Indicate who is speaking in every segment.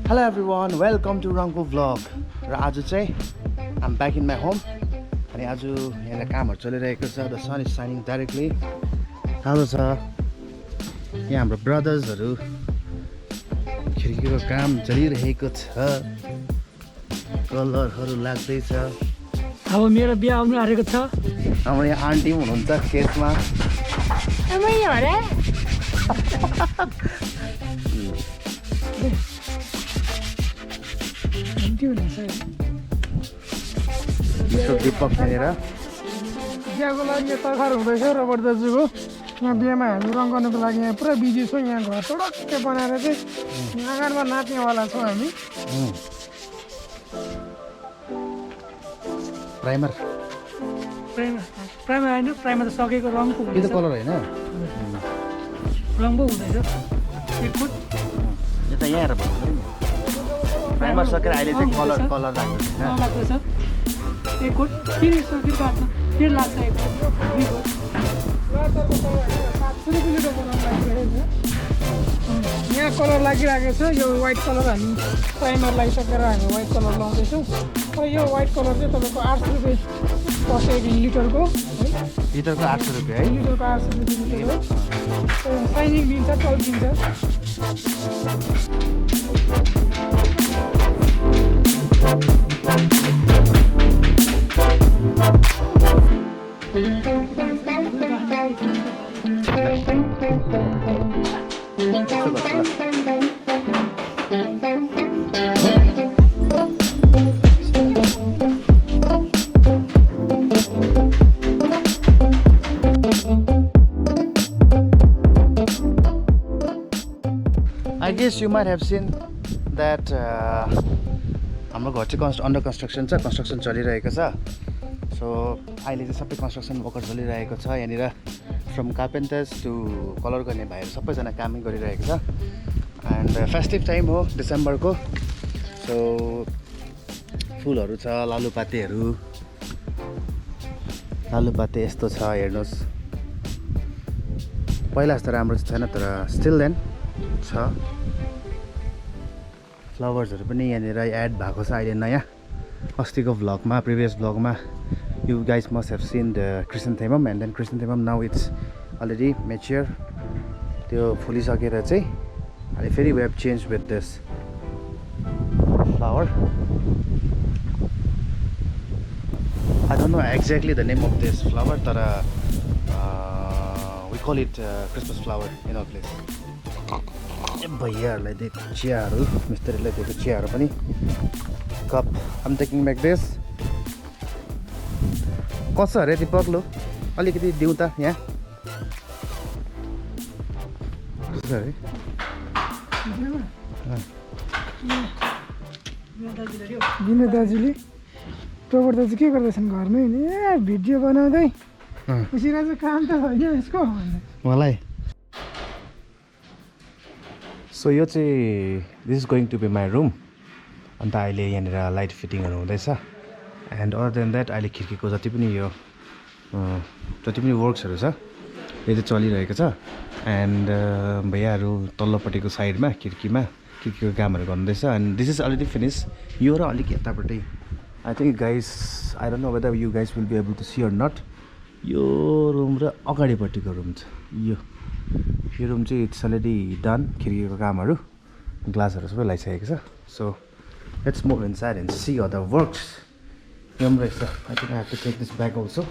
Speaker 1: Hello everyone, welcome to Rangko vlog. र आज चाहिँ I'm back in my home. अनि आज यहाँ कामहरु चलिरहेको छ. The sun is shining directly. तातो छ. यहाँ हाम्रो ब्रदर्सहरु खिड्कीको काम चलिरहेको छ. कलरहरु लाग्दै छ.
Speaker 2: अब मेरो बिहा आउनु आएको छ.
Speaker 1: हाम्रो यहाँ आन्टी पनि हुनुहुन्छ केसमा.
Speaker 2: अमै अरे
Speaker 1: दीपक यहाँनिर
Speaker 2: बिहाको लागि तर्खर हुँदैछ रबर्ट दाजुको. यहाँ बिहामा हामी रङ गर्नुको लागि यहाँ पुरा बिजी छौँ. यहाँ घर टडक्कै बनाएर चाहिँ आँगनमा नाच्नेवाला छौँ हामी.
Speaker 1: प्राइमर
Speaker 2: होइन, प्राइमर त सकेको रङको
Speaker 1: यो त कलर होइन.
Speaker 2: रङ पो हुँदैछ. एक फुट
Speaker 1: यो त यहाँ हेरेर भन्नु नि. प्राइमर सकेर अहिले चाहिँ कलर लाग्दैछ.
Speaker 2: लाग्दैछ. एक फुट फेरि सकेर काट्छ. फेरि लाग्छ एक फुट. यहाँ कलर लागिरहेको छ. यो व्हाइट कलर हामी प्राइमर लगाइसकेर हामी व्हाइट कलर लाउँदैछौँ. र यो व्हाइट कलर चाहिँ तपाईँको 800 रुपियाँ पर्छ 1 लिटरको है.
Speaker 1: लिटरको 800 रुपियाँ है.
Speaker 2: लिटरको 800 रुपियाँ लिटर हो. साइनिङ दिन्छ, टल्किन्छ.
Speaker 1: I guess you might have seen that हाम्रो घर चाहिँ अन्डर कन्स्ट्रक्सन छ. कन्स्ट्रक्सन चलिरहेको छ. सो अहिले चाहिँ सबै कन्स्ट्रक्सन वर्कर चलिरहेको छ. यहाँनिर फ्रम कार्पेन्टर्स टु कलर गर्ने भाइहरू सबैजना कामै गरिरहेको छ. एन्ड फेस्टिभ टाइम हो डिसेम्बरको. सो फुलहरू छ, लालुपाते यस्तो छ. हेर्नुहोस्, पहिला जस्तो राम्रो चाहिँ छैन तर स्टिल देन छ. फ्लावर्सहरू पनि यहाँनिर एड भएको छ अहिले नयाँ. अस्तिको भ्लगमा, प्रिभियस भ्लगमा you guys must have seen the chrysanthemum. And then chrysanthemum now it's already mature. त्यो फुलिसकेर चाहिँ अहिले फेरि we have change with this flower. I don't know exactly the name of this flower, तर we call it Christmas flower in our place. भैयाहरूलाई दिएको चियाहरू, मिस्त्रीलाई दिएको चियाहरू पनि. Cup I'm taking back this. कसो अरे दिपक, लो अलिकति दिउँ त यहाँ. कसो अरे
Speaker 2: विनोद दाजुले प्रबोध दाजु के गर्दैछन् घरमै नि. भिडियो बनाउँदै खुसीलाई चाहिँ काम त होइन यसको
Speaker 1: मलाई. सो यो चाहिँ this is going to be my room. अन्त अहिले यहाँनिर लाइट फिटिङहरू हुँदैछ. एन्ड अदर देन द्याट अहिले खिड्कीको जति पनि वर्क्सहरू छ यो चाहिँ चलिरहेको छ. एन्ड भैयाहरू तल्लोपट्टिको साइडमा खिड्कीको कामहरू गर्नुहुँदैछ. And this is already finish. यो र अलिक यतापट्टि I think guys, I don't know whether you guys will be able to see or not. यो रुम र अगाडिपट्टिको रुम छ. यो रुम चाहिँ इट्स अलरेडी डन. खिड्कीको कामहरू, ग्लासहरू सबै लगाइसकेको छ. So let's move inside and see other works. यो पनि रहेछ. I think I have to take this back also.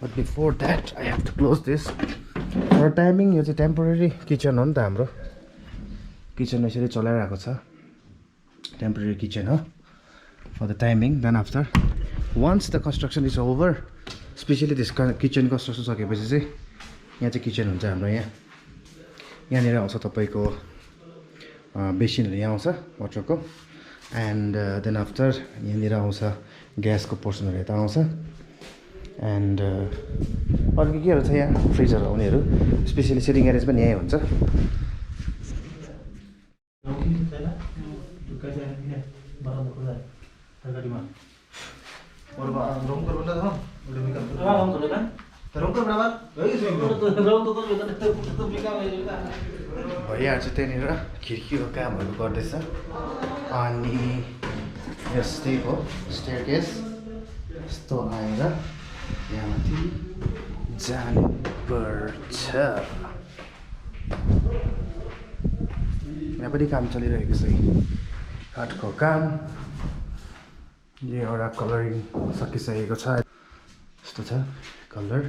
Speaker 1: But before that I have to close this for timing. यो चाहिँ टेम्पोरेरी किचन हो नि त. हाम्रो किचन यसरी चलाइरहेको छ. टेम्पोरेरी किचन हो for the timing. Then after once the construction is over, specially this kitchen construction सकेपछि चाहिँ यहाँ चाहिँ किचन हुन्छ हाम्रो. यहाँनिर आउँछ तपाईँको बेसिनहरू यहाँ आउँछ वाटरको. एन्ड देन आफ्टर यहाँनिर आउँछ ग्यासको पोर्सनहरू यता आउँछ. एन्ड अरू केहरू छ यहाँ, फ्रिजहरू आउनेहरू. स्पेसली सिटिङ एरेन्ज पनि यहीँ हुन्छ. भैयाहरू चाहिँ त्यहाँनिर खिड्कीको कामहरू गर्दैछ अनि यस्तै हो स्टेयरकेस यस्तो आएर यहाँ माथि जानुपर्छ यहाँ पनि काम चलिरहेको छ काठको काम यो एउटा कलरिङ सकिसकेको छ यस्तो छ कलर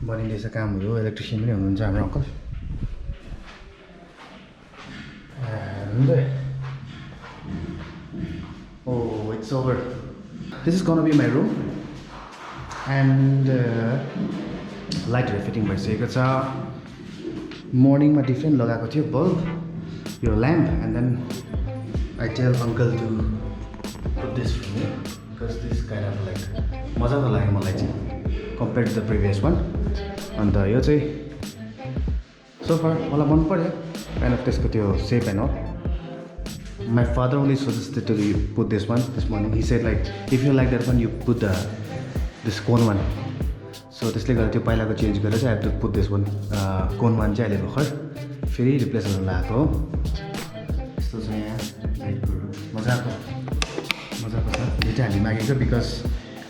Speaker 1: बनिँदैछ कामहरू इलेक्ट्रिसियन पनि हुनुहुन्छ हाम्रो uncle and oh it's over this is gonna be my room and लाइटहरू फिटिङ भइसकेको छ मर्निङमा डिफ्रेन्ट लगाएको थियो बल्ब यो lamp and then I tell uncle to put this for me because this kind of like मजाको लाग्यो मलाई चाहिँ compare to the previous one अन्त यो चाहिँ सोफा मलाई मन पर्यो काइन्ड अफ त्यसको त्यो shape and all my father only suggested to put this one this morning he said like if you like that one you put this cone one so त्यसले गर्दा त्यो पहिलाको चेन्ज गरेर चाहिँ I have to put this one cone one चाहिँ अहिले भर्खर फेरि रिप्लेस गर्न लगाएको हो यस्तो छ यहाँ लाइटहरू मजाको छ यो चाहिँ हामी मागेको because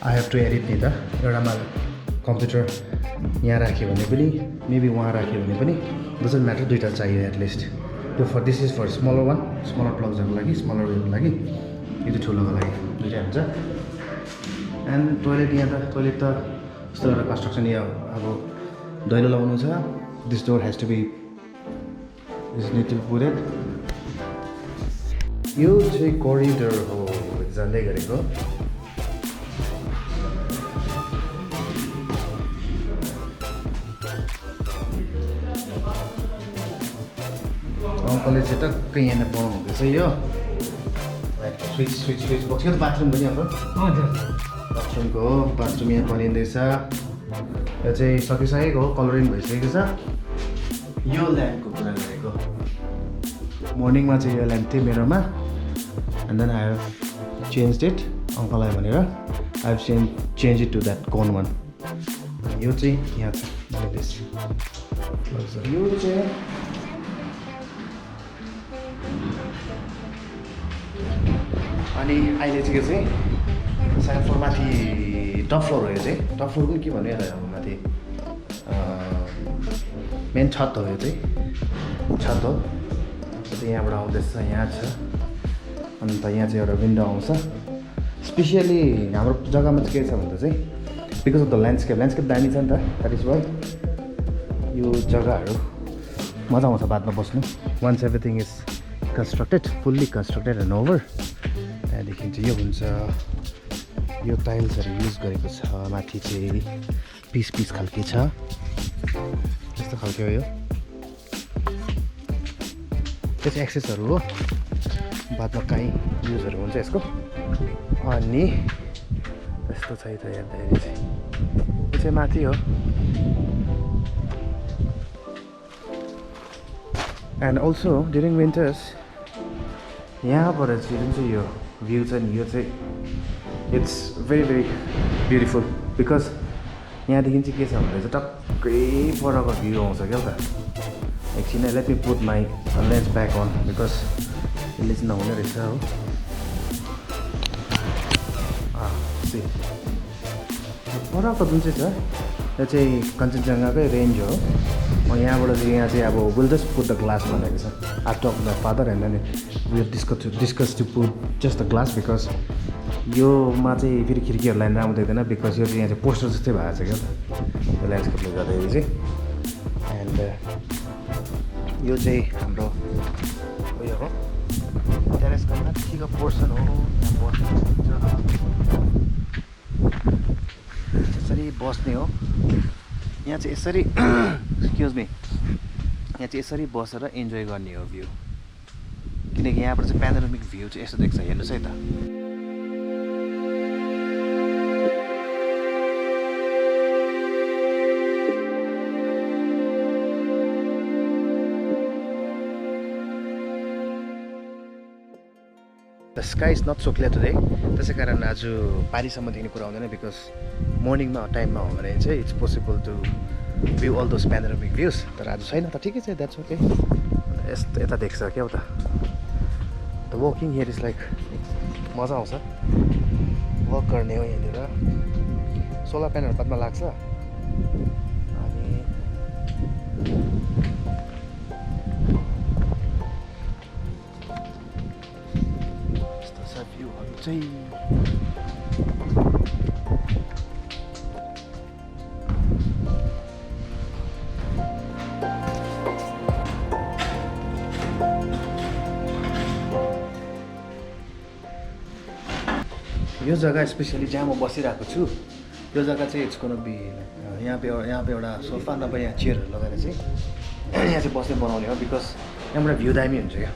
Speaker 1: I have to edit नि त एउटामा कम्प्युटर यहाँ राख्यो भने पनि मेबी वहाँ राख्यो भने पनि डजन्ट म्याटर दुईवटा चाहियो एटलिस्ट त्यो for this is for smaller one smaller प्लग्सहरूको लागि स्मलर वेको लागि यो चाहिँ ठुलोको लागि दुइटै हुन्छ एन्ड टोइलेट यहाँ त टोइलेट त यस्तो एउटा कन्स्ट्रक्सन यहाँ अब दैलो लगाउनु छ this door has to be is need to putted यो चाहिँ कोरिडोर हो जाँदै गरेको अङ्कलले चाहिँ टक्कै यहाँनिर बनाउनु हुँदैछ यो स्विच बक्स यो त बाथरुम पनि अब बाथरुमको हो बाथरुम यहाँ बनिँदैछ यो चाहिँ सकिसकेको हो कलरिङ भइसकेको छ यो ल्याम्पको कुरा गरेको मर्निङमा चाहिँ यो ल्याम्प थियो मेरोमा and then I have change it अङ्कललाई भनेर I have change it to that cone one यो चाहिँ यहाँ छ यो चाहिँ अनि अहिले चाहिँ यो चाहिँ सेकेन्ड फ्लोर माथि टप फ्लोर हो यो चाहिँ टप फ्लोर पनि के भन्नु अब माथि मेन छत हो यो चाहिँ छत हो यहाँबाट आउँदैछ यहाँ छ अन्त यहाँ चाहिँ एउटा विन्डो आउँछ स्पेसियली हाम्रो जग्गामा चाहिँ के छ भन्दा चाहिँ बिकज अफ द ल्यान्डस्केप दामी छ नि त द्याट इज वाइ यो जग्गाहरू मजा आउँछ बादमा बस्नु once everything is constructed fully constructed and over त्यहाँदेखि चाहिँ यो हुन्छ यो टाइल्सहरू युज गरेको छ माथि चाहिँ पिस खालके छ यस्तो खालके हो यो त्यो चाहिँ एक्सेसहरू हो बादमा काहीँ युजहरू हुन्छ यसको अनि यस्तो छ त हेर्दाखेरि चाहिँ यो चाहिँ माथि हो एन्ड अल्सो ड्युरिङ विन्टर्स यहाँबाट चाहिँ जुन चाहिँ यो भ्यू छ नि यो चाहिँ it's very very beautiful because यहाँदेखि चाहिँ के छ भन्दा चाहिँ टक्कै परको भ्यू आउँछ क्या त एकछिन let me put my lens back on because यसले चाहिँ नहुने रहेछ हो परको जुन चाहिँ छ यो चाहिँ कञ्चनजङ्घाकै रेन्ज हो यहाँबाट चाहिँ यहाँ चाहिँ अब will just put the glass भनेको छ I talk the father and then will discuss to put just the glass because योमा चाहिँ फेरि खिड्कीहरू लाइन राम्रो देख्दैन बिकज यो चाहिँ यहाँ चाहिँ पोस्टर जस्तै भएको छ क्या त यो ल्यान्डस्केपले गर्दाखेरि चाहिँ एन्ड यो चाहिँ हाम्रो उयो हो टेरेसको माथिको पोर्सन हो यसरी बस्ने हो यहाँ चाहिँ यसरी एक्सक्युज मी यहाँ चाहिँ यसरी बसेर इन्जोय गर्ने हो भ्यू किनकि यहाँबाट चाहिँ प्यानोरामिक भ्यू चाहिँ यस्तो देख्छ हेर्नुहोस् है त the sky is not so clear today, त्यसै कारण आज पारीसम्मदेखि कुरा हुँदैन बिकज मर्निङमा टाइममा हो भने चाहिँ it's possible to view all those panoramic views, तर आज छैन त ठिकै छ, द्याट्स ओके। यस्तो यता देख्छ क्या उता the walking here is like मजा आउँछ वक गर्ने हो यहाँनिर। सोलर प्यानल बादमा लाग्छ अनि यस्तो छ भ्यूहरू चाहिँ। यो जग्गा स्पेसली जहाँ म बसिरहेको छु यो जग्गा चाहिँ इट्स गोना बी यहाँ पे एउटा सोफा नभए यहाँ चेयरहरू लगाएर चाहिँ यहाँ चाहिँ बस्ने बनाउने हो बिकज यहाँबाट भ्यू दामी हुन्छ क्या।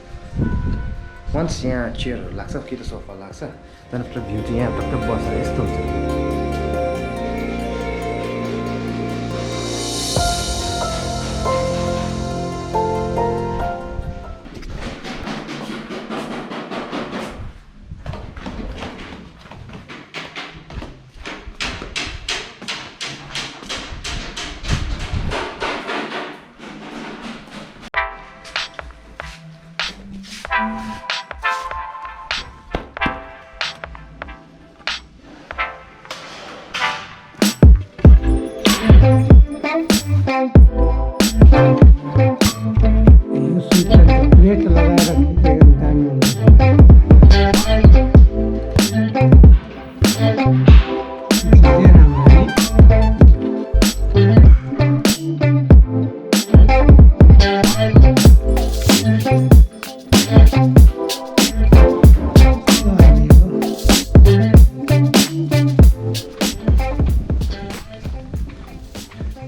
Speaker 1: वन्स यहाँ चेयरहरू लाग्छ कि त सोफा लाग्छ त्यहाँबाट भ्यू चाहिँ यहाँ टक्क बसेर यस्तो हुन्छ।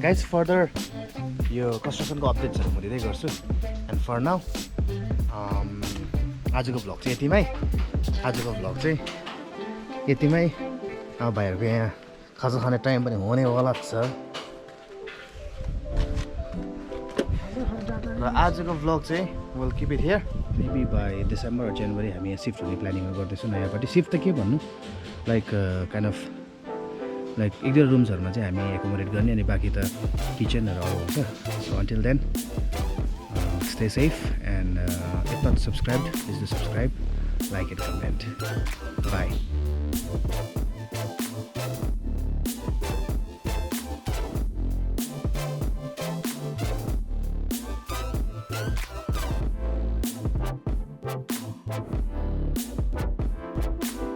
Speaker 1: गाइज फर्दर यो कन्स्ट्रक्सनको अपडेट्सहरू म दिँदै गर्छु एन्ड फर नाउ आजको भ्लग चाहिँ यतिमै अब भाइहरूको यहाँ खाजा खाने टाइम पनि हुनेवाला छ र आजको भ्लग चाहिँ will keep it here. Maybe by December जनवरी हामी यहाँ सिफ्ट हुने प्लानिङ गर्दैछौँ नयाँपट्टि। सिफ्ट त के भन्नु लाइक काइन्ड अफ लाइक एक दुईवटा रुम्सहरूमा चाहिँ हामी एकोमोडेट गर्ने अनि बाँकी त किचनहरू अरू हुन्छ। So until then stay safe and if not subscribe please do subscribe, like and comment. By.